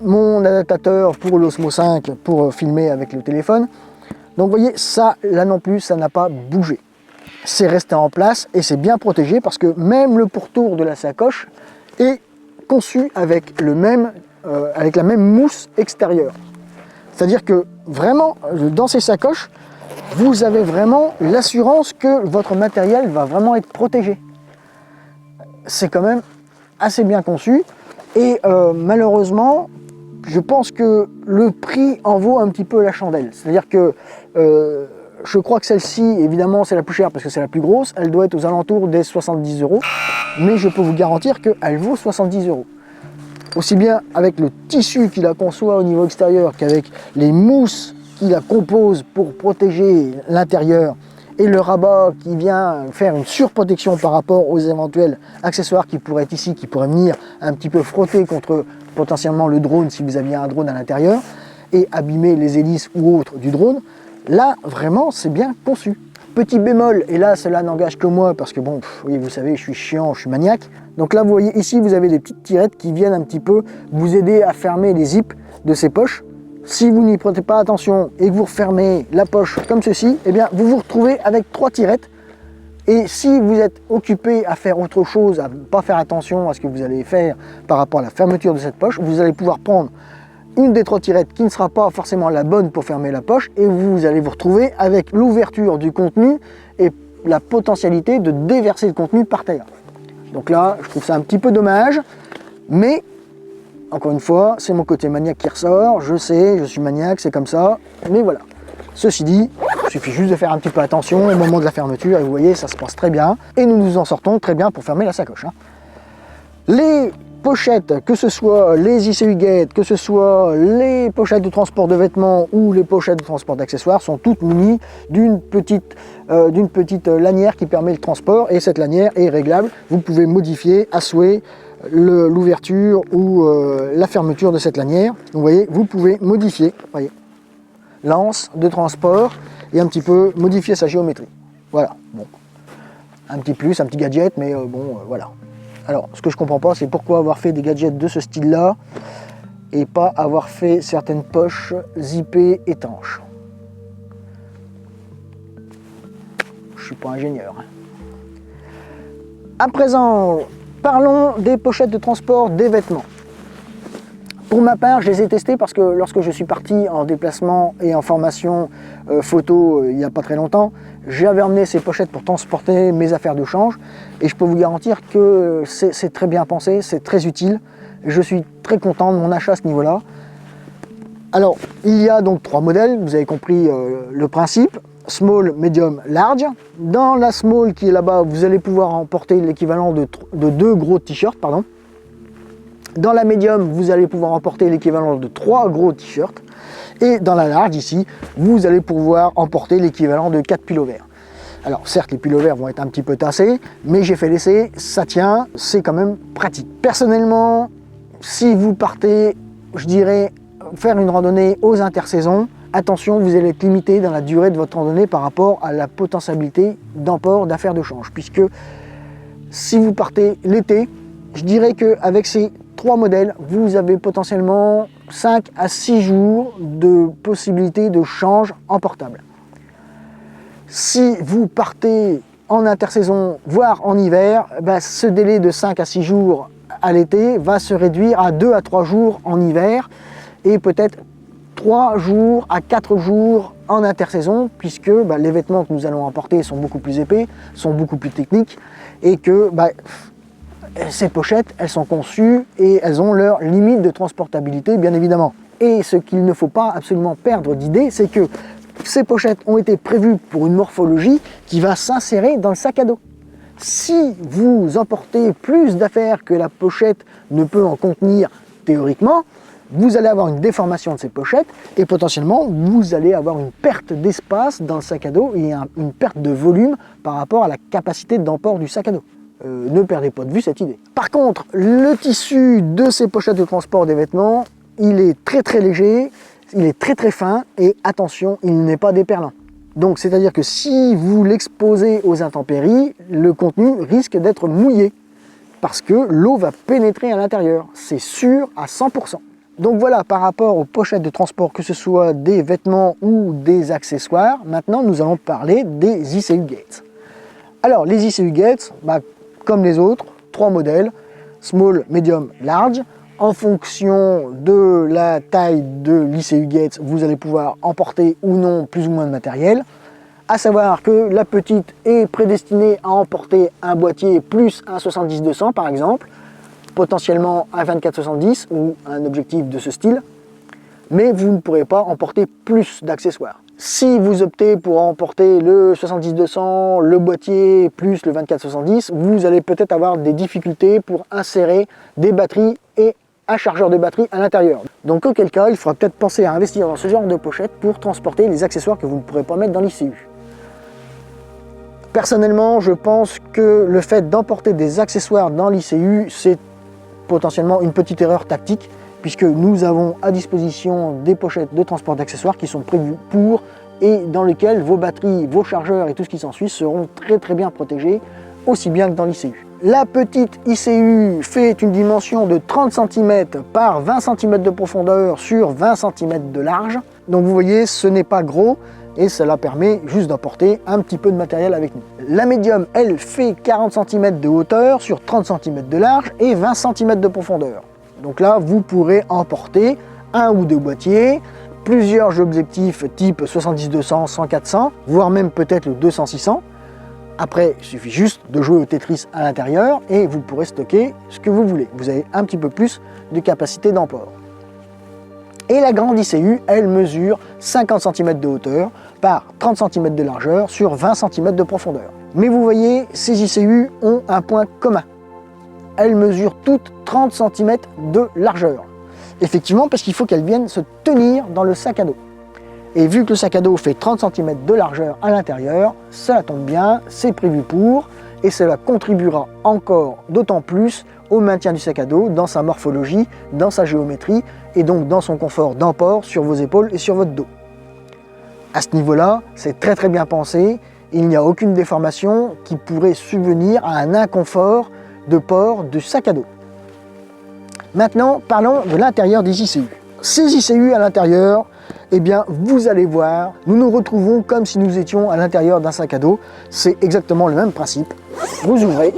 mon adaptateur pour l'Osmo 5 pour filmer avec le téléphone. Donc, vous voyez, ça, là non plus, ça n'a pas bougé. C'est resté en place et c'est bien protégé parce que même le pourtour de la sacoche est conçu avec, avec la même mousse extérieure. C'est-à-dire que vraiment, dans ces sacoches, vous avez vraiment l'assurance que votre matériel va vraiment être protégé. C'est quand même assez bien conçu et malheureusement, je pense que le prix en vaut un petit peu la chandelle. C'est-à-dire que je crois que celle-ci, évidemment, c'est la plus chère parce que c'est la plus grosse. Elle doit être aux alentours des 70 €. Mais je peux vous garantir qu'elle vaut 70 €. Aussi bien avec le tissu qui la conçoit au niveau extérieur qu'avec les mousses qui la composent pour protéger l'intérieur et le rabat qui vient faire une surprotection par rapport aux éventuels accessoires qui pourraient être ici, qui pourraient venir un petit peu frotter contre potentiellement le drone si vous aviez un drone à l'intérieur et abîmer les hélices ou autres du drone. Là, vraiment, c'est bien conçu. Petit bémol, et là, cela n'engage que moi, parce que bon, oui, vous savez, je suis chiant, je suis maniaque. Donc là, vous voyez, ici, vous avez des petites tirettes qui viennent un petit peu vous aider à fermer les zips de ces poches. si vous n'y prêtez pas attention et que vous refermez la poche comme ceci, eh bien vous vous retrouvez avec 3 tirettes. Et si vous êtes occupé à faire autre chose, à ne pas faire attention à ce que vous allez faire par rapport à la fermeture de cette poche, vous allez pouvoir prendre une des 3 tirettes qui ne sera pas forcément la bonne pour fermer la poche et vous allez vous retrouver avec l'ouverture du contenu et la potentialité de déverser le contenu par terre. Donc là, je trouve ça un petit peu dommage, mais encore une fois, c'est mon côté maniaque qui ressort. Je sais, je suis maniaque, c'est comme ça, mais voilà. Ceci dit, il suffit juste de faire un petit peu attention au moment de la fermeture et vous voyez, ça se passe très bien et nous nous en sortons très bien pour fermer la sacoche. Les pochettes, que ce soit les ICU Gate, que ce soit les pochettes de transport de vêtements ou les pochettes de transport d'accessoires sont toutes munies d'une petite lanière qui permet le transport et cette lanière est réglable. Vous pouvez modifier à souhait l'ouverture ou la fermeture de cette lanière. Vous voyez, vous pouvez modifier, voyez, l'anse de transport et un petit peu modifier sa géométrie. Voilà, bon, un petit plus, un petit gadget, mais voilà. Alors, ce que je comprends pas, c'est pourquoi avoir fait des gadgets de ce style-là et pas avoir fait certaines poches zippées étanches. Je suis pas ingénieur. À présent, parlons des pochettes de transport des vêtements. Pour ma part, je les ai testées parce que lorsque je suis parti en déplacement et en formation photo il n'y a pas très longtemps, j'avais emmené ces pochettes pour transporter mes affaires de change et je peux vous garantir que c'est très bien pensé, c'est très utile. Je suis très content de mon achat à ce niveau-là. Alors, il y a donc 3 modèles, vous avez compris le principe. Small, medium, large. Dans la small qui est là-bas, vous allez pouvoir emporter l'équivalent de 2 gros t-shirts, pardon. Dans la medium, vous allez pouvoir emporter l'équivalent de 3 gros t-shirts. Et dans la large, ici, vous allez pouvoir emporter l'équivalent de 4 pullovers. Alors certes, les pullovers vont être un petit peu tassés, mais j'ai fait l'essai, ça tient, c'est quand même pratique. Personnellement, si vous partez, je dirais, faire une randonnée aux intersaisons, attention, vous allez être limité dans la durée de votre randonnée par rapport à la potentialité d'emport d'affaires de change. Puisque si vous partez l'été, je dirais qu'avec ces 3 modèles, vous avez potentiellement 5 à 6 jours de possibilité de change en portable. Si vous partez en intersaison, voire en hiver, ce délai de 5 à 6 jours à l'été va se réduire à 2 à 3 jours en hiver et peut-être 3 jours à 4 jours en intersaison, puisque les vêtements que nous allons emporter sont beaucoup plus épais, sont beaucoup plus techniques et que ces pochettes, elles sont conçues et elles ont leur limite de transportabilité, bien évidemment. Et ce qu'il ne faut pas absolument perdre d'idée, c'est que ces pochettes ont été prévues pour une morphologie qui va s'insérer dans le sac à dos. Si vous emportez plus d'affaires que la pochette ne peut en contenir théoriquement, vous allez avoir une déformation de ces pochettes et potentiellement vous allez avoir une perte d'espace dans le sac à dos et une perte de volume par rapport à la capacité d'emport du sac à dos. Ne perdez pas de vue cette idée. Par contre, le tissu de ces pochettes de transport des vêtements, il est très très léger, il est très très fin et attention, il n'est pas déperlant. Donc c'est à dire que si vous l'exposez aux intempéries, le contenu risque d'être mouillé parce que l'eau va pénétrer à l'intérieur, c'est sûr à 100%. Donc voilà, par rapport aux pochettes de transport, que ce soit des vêtements ou des accessoires, maintenant nous allons parler des ICU Gates. Alors les ICU Gates, comme les autres, 3 modèles, small, medium, large. En fonction de la taille de l'ICU Gates, vous allez pouvoir emporter ou non plus ou moins de matériel. À savoir que la petite est prédestinée à emporter un boîtier plus un 70-200 par exemple, potentiellement un 24-70 ou un objectif de ce style, mais vous ne pourrez pas emporter plus d'accessoires. Si vous optez pour emporter le 70-200, le boîtier plus le 24-70, vous allez peut-être avoir des difficultés pour insérer des batteries et un chargeur de batterie à l'intérieur. Donc auquel cas, il faudra peut-être penser à investir dans ce genre de pochette pour transporter les accessoires que vous ne pourrez pas mettre dans l'ICU. Personnellement, je pense que le fait d'emporter des accessoires dans l'ICU, c'est potentiellement une petite erreur tactique, puisque nous avons à disposition des pochettes de transport d'accessoires qui sont prévues pour et dans lesquelles vos batteries, vos chargeurs et tout ce qui s'ensuit seront très très bien protégés, aussi bien que dans l'ICU. La petite ICU fait une dimension de 30 cm par 20 cm de profondeur sur 20 cm de large. Donc vous voyez, ce n'est pas gros et cela permet juste d'emporter un petit peu de matériel avec nous. La médium, elle, fait 40 cm de hauteur sur 30 cm de large et 20 cm de profondeur. Donc là, vous pourrez emporter un ou deux boîtiers, plusieurs objectifs type 70-200, 100-400, voire même peut-être le 200-600. Après, il suffit juste de jouer au Tetris à l'intérieur et vous pourrez stocker ce que vous voulez. Vous avez un petit peu plus de capacité d'emport. Et la grande ICU, elle mesure 50 cm de hauteur par 30 cm de largeur sur 20 cm de profondeur. Mais vous voyez, ces ICU ont un point commun. Elles mesurent toutes 30 cm de largeur. Effectivement, parce qu'il faut qu'elles viennent se tenir dans le sac à dos. Et vu que le sac à dos fait 30 cm de largeur à l'intérieur, cela tombe bien, c'est prévu pour, et cela contribuera encore d'autant plus au maintien du sac à dos, dans sa morphologie, dans sa géométrie, et donc dans son confort d'emport sur vos épaules et sur votre dos. À ce niveau-là, c'est très bien pensé, il n'y a aucune déformation qui pourrait subvenir à un inconfort de port du sac à dos. Maintenant, parlons de l'intérieur des ICU. Ces ICU à l'intérieur, eh bien, vous allez voir, nous nous retrouvons comme si nous étions à l'intérieur d'un sac à dos. C'est exactement le même principe. Vous ouvrez.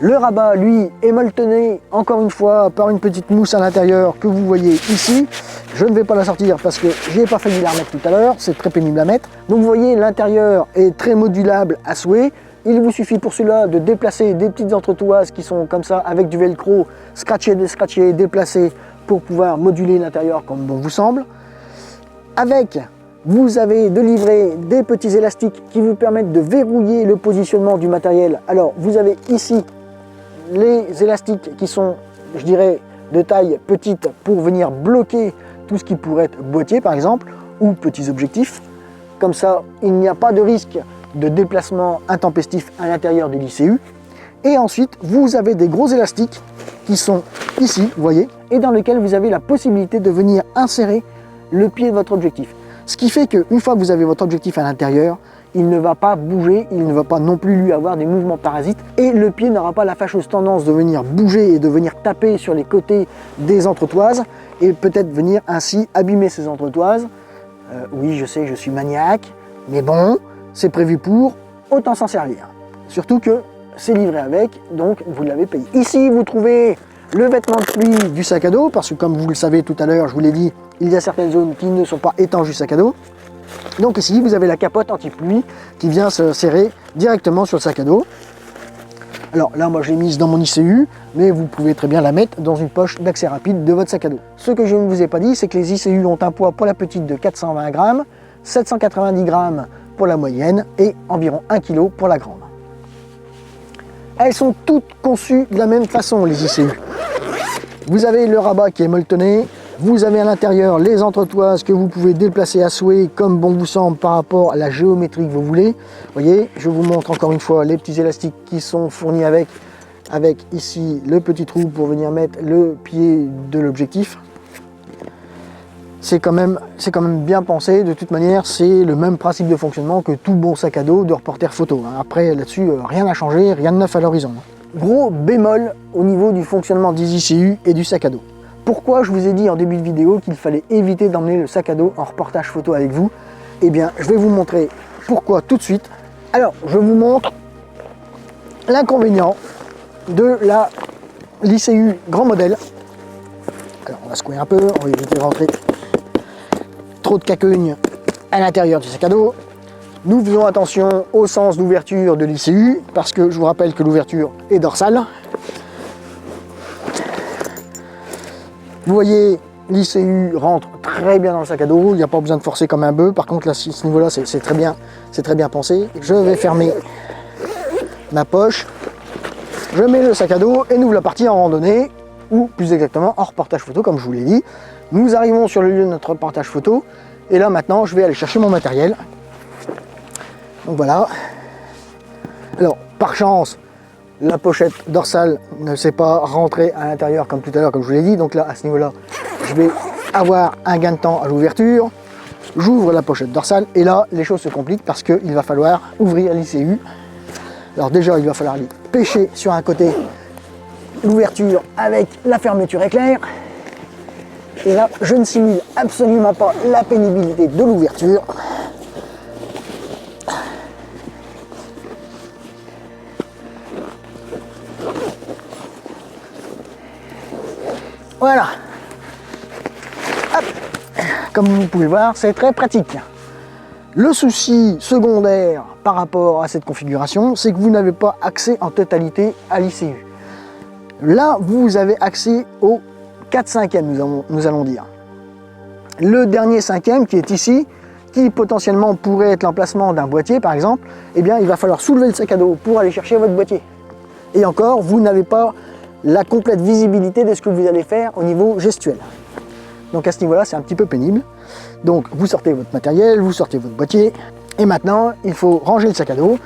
Le rabat, lui, est molletonné, encore une fois, par une petite mousse à l'intérieur que vous voyez ici. Je ne vais pas la sortir parce que j'ai pas failli la remettre tout à l'heure, c'est très pénible à mettre. Donc vous voyez, l'intérieur est très modulable à souhait. Il vous suffit pour cela de déplacer des petites entretoises qui sont comme ça, avec du velcro, scratcher, décratcher, déplacer, pour pouvoir moduler l'intérieur comme bon vous semble. Avec, vous avez de livret des petits élastiques qui vous permettent de verrouiller le positionnement du matériel. Alors, vous avez ici les élastiques qui sont, je dirais, de taille petite pour venir bloquer tout ce qui pourrait être boîtier, par exemple, ou petits objectifs. Comme ça, il n'y a pas de risque de déplacement intempestif à l'intérieur de l'ICU. Et ensuite, vous avez des gros élastiques qui sont ici, vous voyez, et dans lesquels vous avez la possibilité de venir insérer le pied de votre objectif. Ce qui fait qu'une fois que vous avez votre objectif à l'intérieur, il ne va pas bouger, il ne va pas non plus lui avoir des mouvements parasites, et le pied n'aura pas la fâcheuse tendance de venir bouger et de venir taper sur les côtés des entretoises, et peut-être venir ainsi abîmer ces entretoises. Oui, je sais, je suis maniaque, mais bon, c'est prévu pour, autant s'en servir. Surtout que c'est livré avec, donc vous l'avez payé. Ici, vous trouvez le vêtement de pluie du sac à dos, parce que comme vous le savez tout à l'heure, je vous l'ai dit, il y a certaines zones qui ne sont pas étanches du sac à dos. Donc ici, vous avez la capote anti-pluie qui vient se serrer directement sur le sac à dos. Alors là, moi je l'ai mise dans mon ICU, mais vous pouvez très bien la mettre dans une poche d'accès rapide de votre sac à dos. Ce que je ne vous ai pas dit, c'est que les ICU ont un poids pour la petite de 420 grammes, 790 grammes pour la moyenne et environ 1 kg pour la grande. Elles sont toutes conçues de la même façon, les ICU. Vous avez le rabat qui est molletonné, vous avez à l'intérieur les entretoises que vous pouvez déplacer à souhait comme bon vous semble par rapport à la géométrie que vous voulez. Vous voyez, je vous montre encore une fois les petits élastiques qui sont fournis avec ici le petit trou pour venir mettre le pied de l'objectif. C'est quand même bien pensé, de toute manière c'est le même principe de fonctionnement que tout bon sac à dos de reporter photo. Après là-dessus rien n'a changé, rien de neuf à l'horizon. Gros bémol au niveau du fonctionnement des ICU et du sac à dos. Pourquoi je vous ai dit en début de vidéo qu'il fallait éviter d'emmener le sac à dos en reportage photo avec vous? Eh bien je vais vous montrer pourquoi tout de suite. Alors je vous montre l'inconvénient de l'ICU grand modèle. Alors on va secouer un peu, on va éviter de rentrer trop de caqueugne à l'intérieur du sac à dos. Nous faisons attention au sens d'ouverture de l'ICU parce que je vous rappelle que l'ouverture est dorsale. Vous voyez, l'ICU rentre très bien dans le sac à dos, il n'y a pas besoin de forcer comme un bœuf. Par contre, là, à ce niveau-là, c'est très bien pensé. Je vais fermer ma poche, je mets le sac à dos et nous voilà partis en randonnée, ou plus exactement en reportage photo, comme je vous l'ai dit. Nous arrivons sur le lieu de notre reportage photo, et là maintenant, je vais aller chercher mon matériel. Donc voilà. Alors, par chance, la pochette dorsale ne s'est pas rentrée à l'intérieur comme tout à l'heure, comme je vous l'ai dit. Donc là, à ce niveau-là, je vais avoir un gain de temps à l'ouverture. J'ouvre la pochette dorsale et là, les choses se compliquent parce qu'il va falloir ouvrir l'ICU. Alors déjà, il va falloir pêcher sur un côté l'ouverture avec la fermeture éclair. Et là, je ne simule absolument pas la pénibilité de l'ouverture. Voilà. Hop. Comme vous pouvez voir, c'est très pratique. Le souci secondaire par rapport à cette configuration, c'est que vous n'avez pas accès en totalité à l'ICU. Là, vous avez accès au 4/5e, nous allons dire. Le dernier 5e qui est ici, qui potentiellement pourrait être l'emplacement d'un boîtier par exemple, eh bien il va falloir soulever le sac à dos pour aller chercher votre boîtier. Et encore, vous n'avez pas la complète visibilité de ce que vous allez faire au niveau gestuel. Donc à ce niveau-là, c'est un petit peu pénible. Donc vous sortez votre matériel, vous sortez votre boîtier, et maintenant il faut ranger le sac à dos.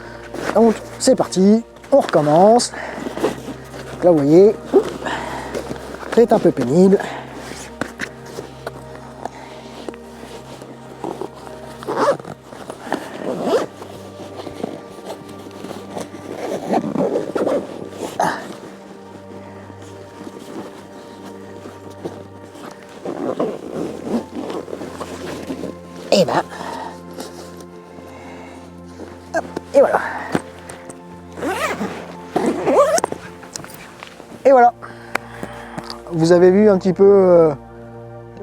Donc c'est parti, on recommence. Là vous voyez, c'est un peu pénible. Et ben, hop, et voilà. Et voilà. Vous avez vu un petit peu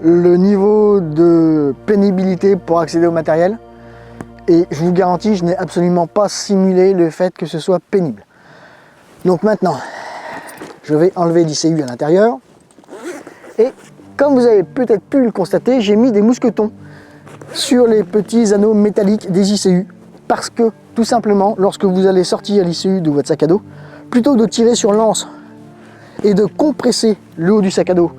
le niveau de pénibilité pour accéder au matériel. Et je vous garantis, je n'ai absolument pas simulé le fait que ce soit pénible. Donc maintenant, je vais enlever l'ICU à l'intérieur. Et comme vous avez peut-être pu le constater, j'ai mis des mousquetons sur les petits anneaux métalliques des ICU. Parce que, tout simplement, lorsque vous allez sortir l'ICU de votre sac à dos, plutôt que de tirer sur l'anse et de compresser le haut du sac à dos,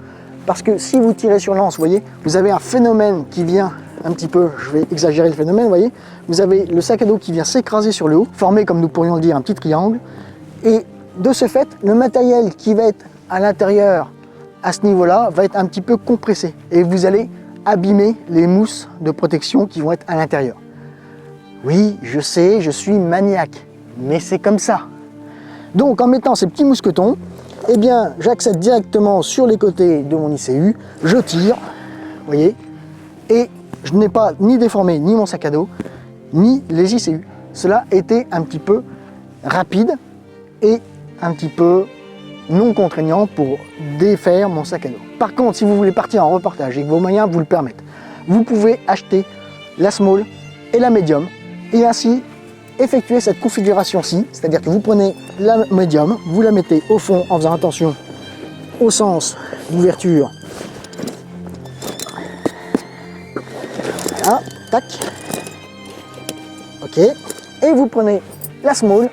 parce que si vous tirez sur l'anse, vous voyez, vous avez un phénomène qui vient un petit peu, je vais exagérer le phénomène, vous voyez, vous avez le sac à dos qui vient s'écraser sur le haut, former, comme nous pourrions le dire, un petit triangle, et de ce fait, le matériel qui va être à l'intérieur, à ce niveau-là, va être un petit peu compressé, et vous allez abîmer les mousses de protection qui vont être à l'intérieur. Oui, je sais, je suis maniaque, mais c'est comme ça. Donc en mettant ces petits mousquetons, eh bien j'accède directement sur les côtés de mon ICU, je tire, vous voyez, et je n'ai pas ni déformé ni mon sac à dos, ni les ICU. Cela était un petit peu rapide et un petit peu non contraignant pour défaire mon sac à dos. Par contre, si vous voulez partir en reportage et que vos moyens vous le permettent, vous pouvez acheter la small et la medium et ainsi effectuer cette configuration-ci, c'est-à-dire que vous prenez la medium, vous la mettez au fond en faisant attention au sens d'ouverture. Voilà, tac. Ok. Et vous prenez la small.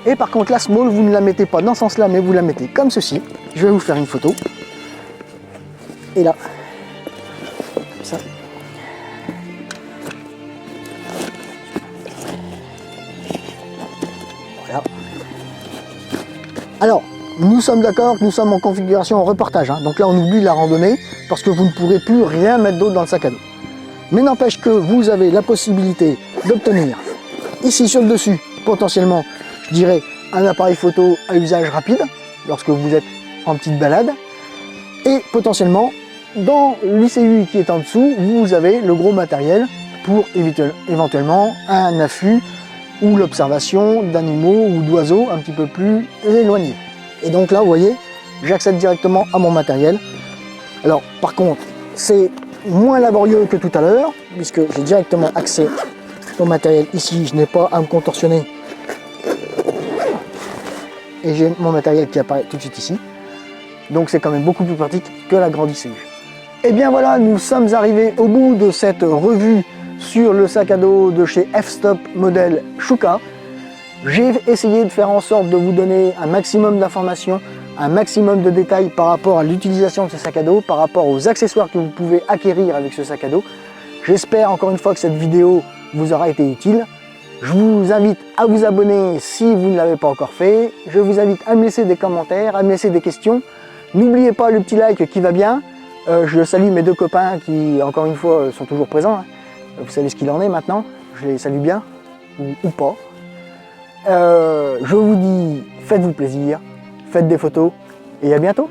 Et par contre, la small, vous ne la mettez pas dans ce sens-là, mais vous la mettez comme ceci. Je vais vous faire une photo. Et là, comme ça. Voilà. Alors, nous sommes d'accord que nous sommes en configuration reportage. Hein. Donc là, on oublie la randonnée parce que vous ne pourrez plus rien mettre d'autre dans le sac à dos. Mais n'empêche que vous avez la possibilité d'obtenir ici sur le dessus, potentiellement, je dirais, un appareil photo à usage rapide lorsque vous êtes en petite balade. Et potentiellement, dans l'ICU qui est en dessous, vous avez le gros matériel pour éventuellement un affût ou l'observation d'animaux ou d'oiseaux un petit peu plus éloignés. Et donc là, vous voyez, j'accède directement à mon matériel. Alors, par contre, c'est moins laborieux que tout à l'heure, puisque j'ai directement accès au matériel ici. Je n'ai pas à me contorsionner. Et j'ai mon matériel qui apparaît tout de suite ici. Donc c'est quand même beaucoup plus pratique que la grande ICU. Et bien voilà, nous sommes arrivés au bout de cette revue sur le sac à dos de chez F-Stop modèle Shuka. J'ai essayé de faire en sorte de vous donner un maximum d'informations, un maximum de détails par rapport à l'utilisation de ce sac à dos, par rapport aux accessoires que vous pouvez acquérir avec ce sac à dos. J'espère encore une fois que cette vidéo vous aura été utile. Je vous invite à vous abonner si vous ne l'avez pas encore fait. Je vous invite à me laisser des commentaires, à me laisser des questions. N'oubliez pas le petit like qui va bien. Je salue mes deux copains qui, encore une fois, sont toujours présents. Vous savez ce qu'il en est maintenant. Je les salue bien, ou pas. Je vous dis, faites-vous plaisir, faites des photos et à bientôt.